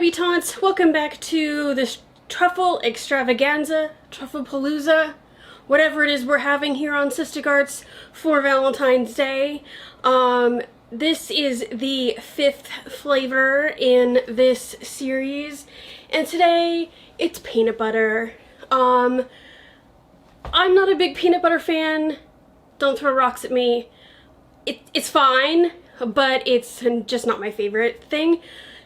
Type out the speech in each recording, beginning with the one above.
debutantes, welcome back to this truffle extravaganza, truffle palooza, whatever it is we're having here on Cystic Arts for Valentine's Day. This is the 5th flavor in this series, and today it's peanut butter. I'm not a big peanut butter fan. Don't throw rocks at me. It's fine, but it's just not my favorite thing.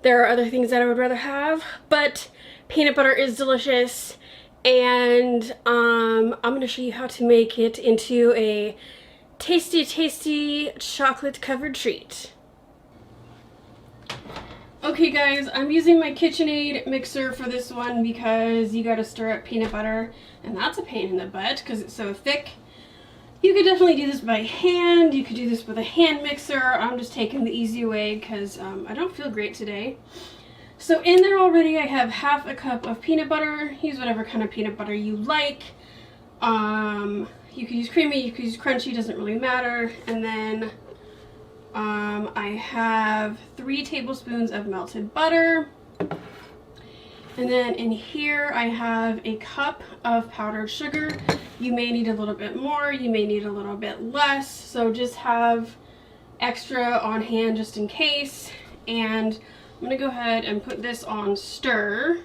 There are other things that I would rather have, but peanut butter is delicious, and I'm going to show you how to make it into a tasty, tasty chocolate-covered treat. Okay guys, I'm using my KitchenAid mixer for this one because you gotta stir up peanut butter, and that's a pain in the butt because it's so thick. You could definitely do this by hand. You could do this with a hand mixer. I'm just taking the easy way because I don't feel great today. So in there already I have half a cup of peanut butter. Use whatever kind of peanut butter you like. You could use creamy, you could use crunchy, doesn't really matter. And then I have 3 tablespoons of melted butter. And then in here I have a cup of powdered sugar. You may need a little bit more, you may need a little bit less, so just have extra on hand just in case. And I'm gonna go ahead and put this on stir.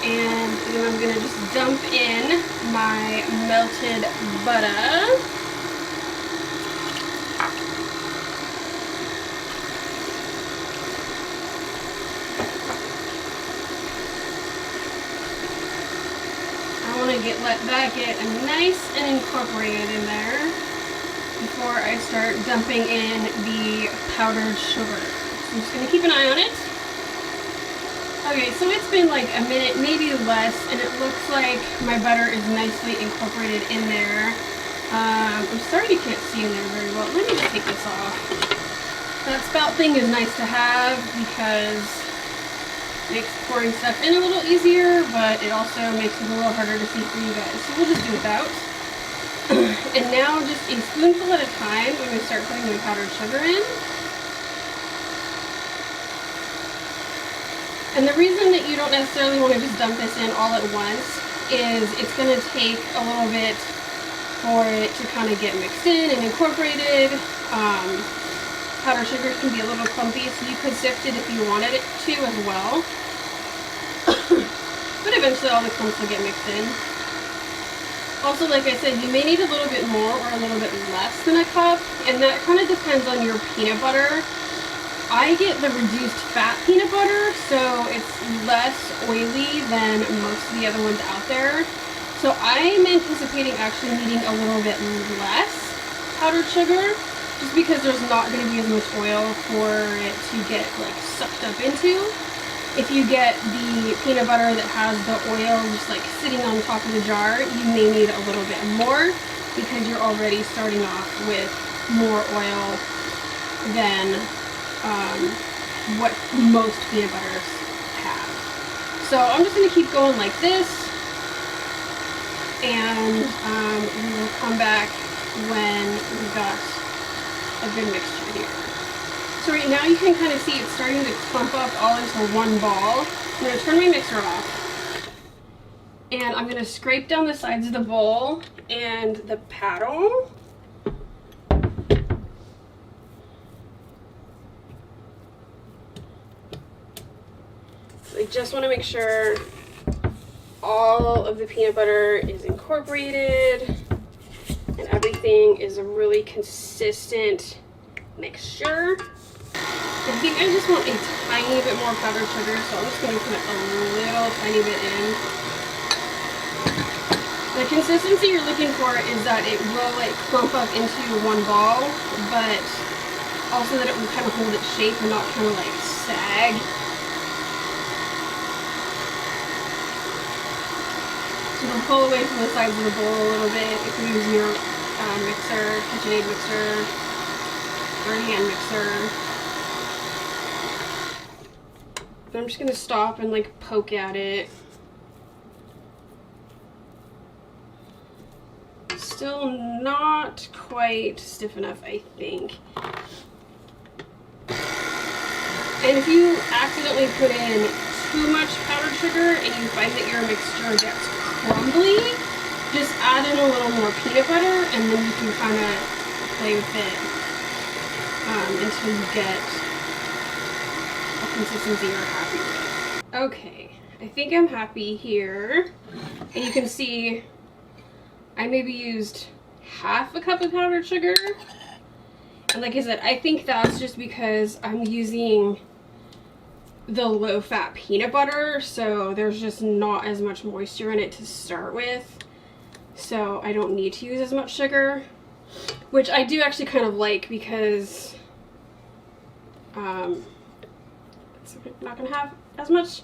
And then I'm gonna just dump in my melted butter. Let that get nice and incorporated in there before I start dumping in the powdered sugar. So I'm just going to keep an eye on it. Okay, so it's been like a minute, maybe less, and it looks like my butter is nicely incorporated in there. I'm sorry you can't see in there very well. Let me just take this off. That spout thing is nice to have because makes pouring stuff in a little easier, but it also makes it a little harder to see for you guys. So we'll just do without. And now just a spoonful at a time, I'm going to start putting my powdered sugar in. And the reason that you don't necessarily want to just dump this in all at once is it's going to take a little bit for it to kind of get mixed in and incorporated. Powdered sugar can be a little clumpy, so you could sift it if you wanted it to as well. But eventually all the clumps will get mixed in. Also, like I said, you may need a little bit more or a little bit less than a cup, and that kind of depends on your peanut butter. I get the reduced fat peanut butter, so it's less oily than most of the other ones out there. So I'm anticipating actually needing a little bit less powdered sugar, just because there's not going to be as much oil for it to get like sucked up into. If you get the peanut butter that has the oil just like sitting on top of the jar, you may need a little bit more because you're already starting off with more oil than what most peanut butters have. So I'm just going to keep going like this, and we will come back when we've got a good mixture here. So right now you can kind of see it's starting to clump up all into one ball. I'm going to turn my mixer off, and I'm going to scrape down the sides of the bowl and the paddle. So I just want to make sure all of the peanut butter is incorporated and everything is a really consistent mixture. I think I just want a tiny bit more powdered sugar, so I'm just going to put a little tiny bit in. The consistency you're looking for is that it will like clump up into one ball, but also that it will kind of hold its shape and not kind of like sag. So it'll pull away from the sides of the bowl a little bit if you use your mixer, KitchenAid mixer, or a hand mixer. But I'm just going to stop and like poke at it. Still not quite stiff enough, I think. And if you accidentally put in too much powdered sugar and you find that your mixture gets crumbly, just add in a little more peanut butter and then you can kind of play with it until you get a consistency you're happy with. Okay, I think I'm happy here. And you can see I maybe used half a cup of powdered sugar. And like I said, I think that's just because I'm using the low-fat peanut butter, so there's just not as much moisture in it to start with. So I don't need to use as much sugar, which I do actually kind of like because it's not going to have as much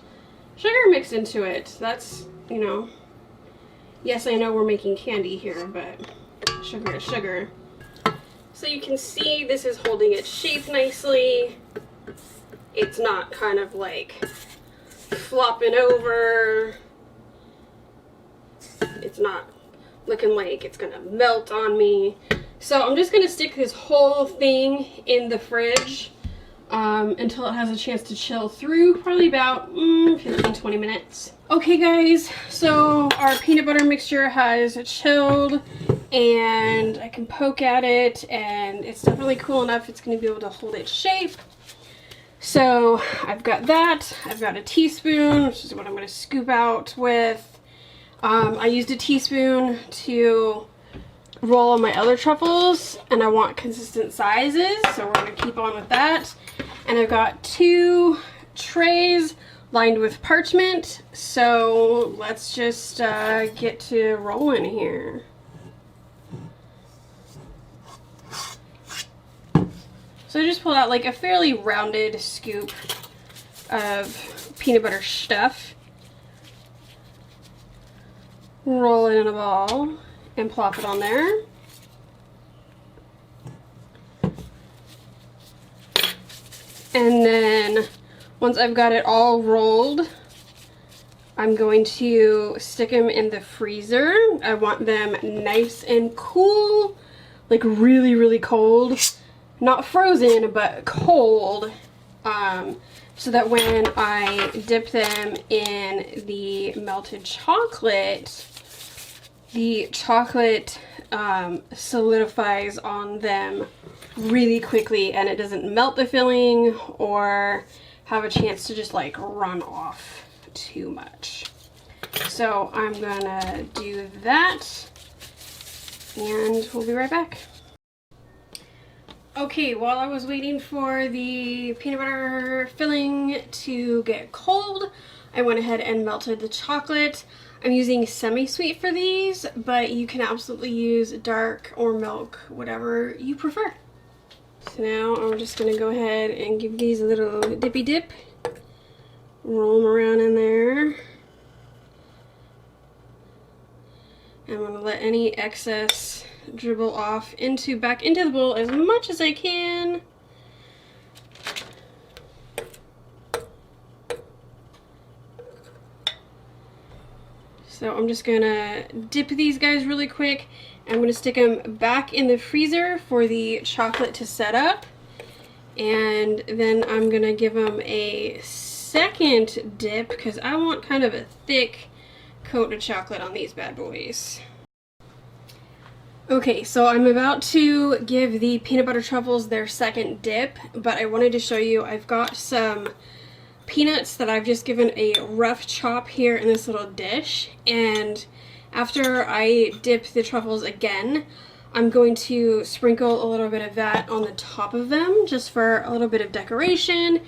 sugar mixed into it. That's, you know, yes, I know we're making candy here, but sugar is sugar. So you can see this is holding its shape nicely. It's not kind of like flopping over. It's not looking like it's gonna melt on me. So I'm just gonna stick this whole thing in the fridge until it has a chance to chill through, probably about 15-20 minutes. Okay guys, so our peanut butter mixture has chilled and I can poke at it and it's definitely cool enough it's going to be able to hold its shape. So I've got that. I've got a teaspoon, which is what I'm going to scoop out with. I used a teaspoon to roll on my other truffles and I want consistent sizes, so we're going to keep on with that. And I've got 2 trays lined with parchment, so let's just get to rolling here. So I just pulled out like a fairly rounded scoop of peanut butter stuff, roll it in a ball and plop it on there. And then once I've got it all rolled, I'm going to stick them in the freezer. I want them nice and cool, like really, really cold. Not frozen, but cold. So that when I dip them in the melted chocolate, the chocolate solidifies on them really quickly and it doesn't melt the filling or have a chance to just like run off too much. So I'm gonna do that and we'll be right back. Okay, while I was waiting for the peanut butter filling to get cold, I went ahead and melted the chocolate. I'm using semi-sweet for these, but you can absolutely use dark or milk, whatever you prefer. So now I'm just going to go ahead and give these a little dippy dip. Roll them around in there. I'm going to let any excess dribble off back into the bowl as much as I can. So I'm just gonna dip these guys really quick. I'm gonna stick them back in the freezer for the chocolate to set up. And then I'm gonna give them a second dip because I want kind of a thick coat of chocolate on these bad boys. Okay, so I'm about to give the peanut butter truffles their second dip, but I wanted to show you I've got some peanuts that I've just given a rough chop here in this little dish, and after I dip the truffles again, I'm going to sprinkle a little bit of that on the top of them just for a little bit of decoration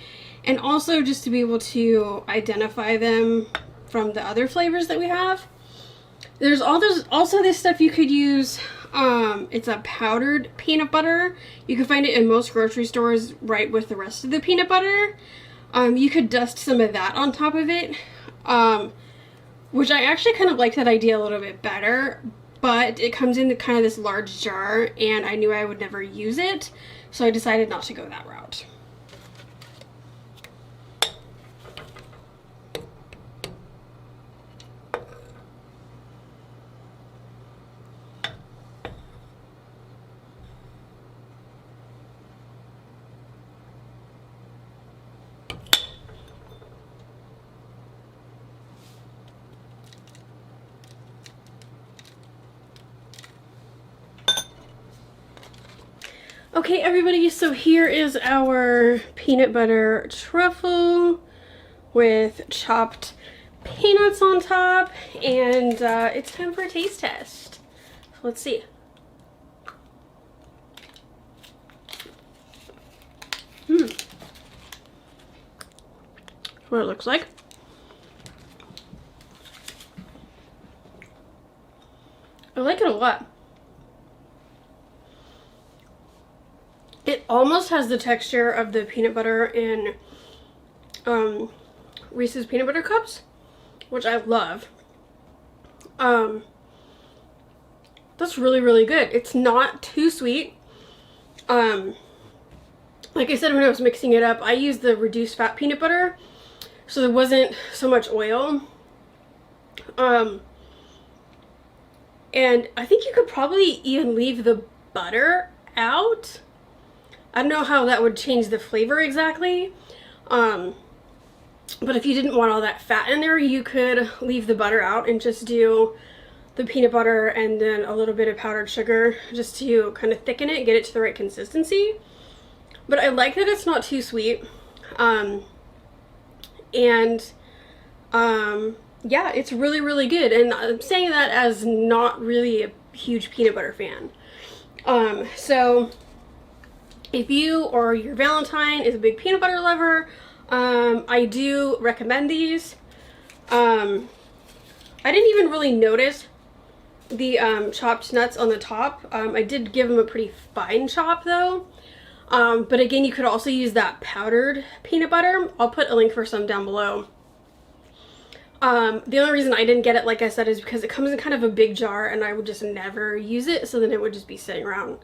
and also just to be able to identify them from the other flavors that we have. There's also this stuff you could use. It's a powdered peanut butter. You can find it in most grocery stores right with the rest of the peanut butter. You could dust some of that on top of it, which I actually kind of like that idea a little bit better, but it comes in kind of this large jar and I knew I would never use it, so I decided not to go that route. Okay, everybody, so here is our peanut butter truffle with chopped peanuts on top, and it's time for a taste test. So let's see. What it looks like. I like it a lot. It almost has the texture of the peanut butter in Reese's peanut butter cups, which I love. That's really, really good. It's not too sweet. Like I said, when I was mixing it up, I used the reduced fat peanut butter, so there wasn't so much oil. And I think you could probably even leave the butter out. I don't know how that would change the flavor exactly. But if you didn't want all that fat in there, you could leave the butter out and just do the peanut butter and then a little bit of powdered sugar just to kind of thicken it, get it to the right consistency. But I like that it's not too sweet. Yeah, it's really, really good. And I'm saying that as not really a huge peanut butter fan. So if you or your Valentine is a big peanut butter lover, I do recommend these. I didn't even really notice the chopped nuts on the top. I did give them a pretty fine chop though. But again, you could also use that powdered peanut butter. I'll put a link for some down below. The only reason I didn't get it, like I said, is because it comes in kind of a big jar and I would just never use it, so then it would just be sitting around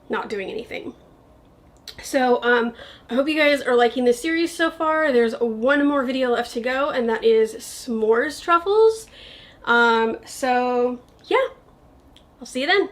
not doing anything. So I hope you guys are liking this series so far. There's one more video left to go, and that is s'mores truffles. So yeah, I'll see you then.